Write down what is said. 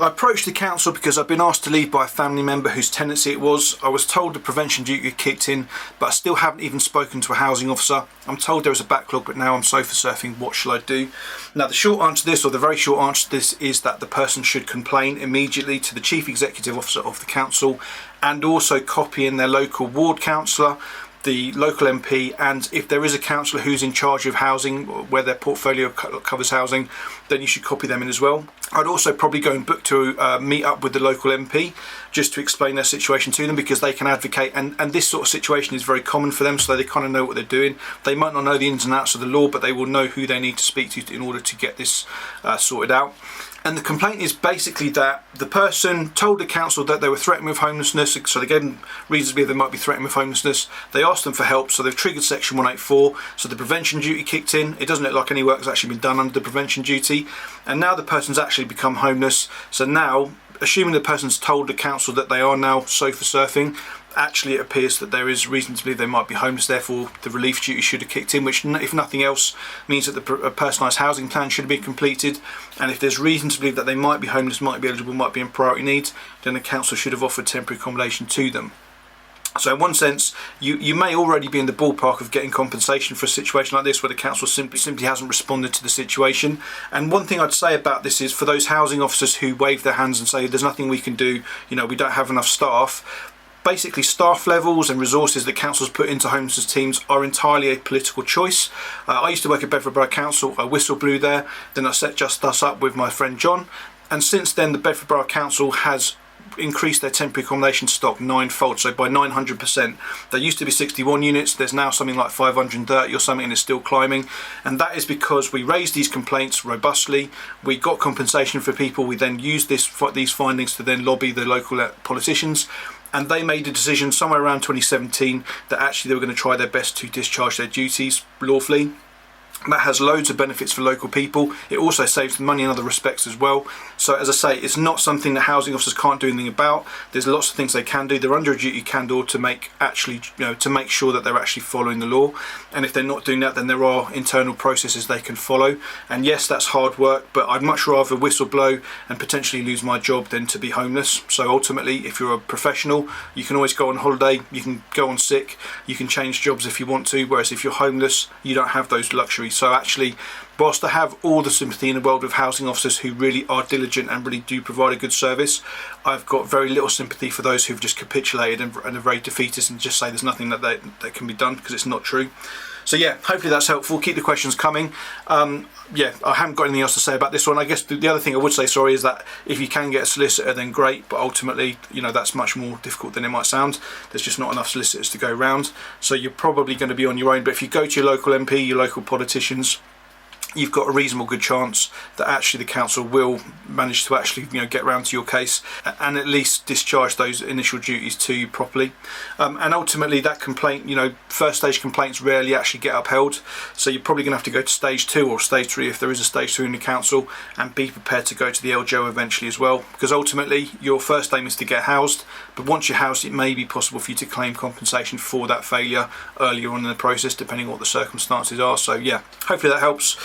I approached the council because I've been asked to leave by a family member whose tenancy it was. I was told the prevention duty had kicked in, but I still haven't even spoken to a housing officer. I'm told there is a backlog, but now I'm sofa surfing. What shall I do? Now, the short answer to this, or the very short answer to this, is that the person should complain immediately to the chief executive officer of the council, and also copy in their local ward councillor, the local MP, and if there is a councillor who's in charge of housing, where their portfolio covers housing, then you should copy them in as well. I'd also probably go and book to meet up with the local MP just to explain their situation to them, because they can advocate, and this sort of situation is very common for them, so they kind of know what they're doing. They might not know the ins and outs of the law, but they will know who they need to speak to in order to get this sorted out. And the complaint is basically that the person told the council that they were threatened with homelessness, so they gave them reasons to believe they might be threatened with homelessness. They asked them for help, so they've triggered section 184, so the prevention duty kicked in. It doesn't look like any work has actually been done under the prevention duty, and now the person's actually become homeless. So now, assuming the person's told the council that they are now sofa surfing, actually it appears that there is reason to believe they might be homeless, therefore the relief duty should have kicked in, which, if nothing else, means that the personalised housing plan should be completed. And if there's reason to believe that they might be homeless, might be eligible, might be in priority needs, then the council should have offered temporary accommodation to them. So in one sense, you may already be in the ballpark of getting compensation for a situation like this, where the council simply hasn't responded to the situation. And one thing I'd say about this is, for those housing officers who wave their hands and say there's nothing we can do, we don't have enough staff, basically staff levels and resources that councils put into homelessness teams are entirely a political choice. I used to work at Bedford Borough Council. I whistle blew there, then I set Just Us up with my friend John, and since then the Bedford Borough Council has increased their temporary accommodation stock ninefold, so by 900%. There used to be 61 units, there's now something like 530 or something, and it's still climbing. And that is because we raised these complaints robustly, we got compensation for people, we then used these findings to then lobby the local politicians, and they made a decision somewhere around 2017 that actually they were going to try their best to discharge their duties lawfully. That has loads of benefits for local people. It also saves them money in other respects as well. So as I say, it's not something that housing officers can't do anything about. There's lots of things they can do. They're under a duty candor to make sure that they're actually following the law. And if they're not doing that, then there are internal processes they can follow. And yes, that's hard work, but I'd much rather whistle blow and potentially lose my job than to be homeless. So ultimately, if you're a professional, you can always go on holiday, you can go on sick, you can change jobs if you want to. Whereas if you're homeless, you don't have those luxuries. So actually, whilst I have all the sympathy in the world with housing officers who really are diligent and really do provide a good service, I've got very little sympathy for those who've just capitulated and are very defeatist and just say there's nothing that can be done, because it's not true. So yeah, hopefully that's helpful. Keep the questions coming. Yeah, I haven't got anything else to say about this one. I guess the other thing I would say, sorry, is that if you can get a solicitor, then great, but ultimately, that's much more difficult than it might sound. There's just not enough solicitors to go around, so you're probably going to be on your own. But if you go to your local MP, your local politicians, you've got a reasonable good chance that actually the council will manage to actually get round to your case and at least discharge those initial duties to you properly. And ultimately that complaint, first stage complaints rarely actually get upheld, so you're probably going to have to go to stage 2 or stage 3 if there is a stage 2 in the council, and be prepared to go to the LGO eventually as well, because ultimately your first aim is to get housed, but once you're housed it may be possible for you to claim compensation for that failure earlier on in the process, depending on what the circumstances are. So yeah, hopefully that helps.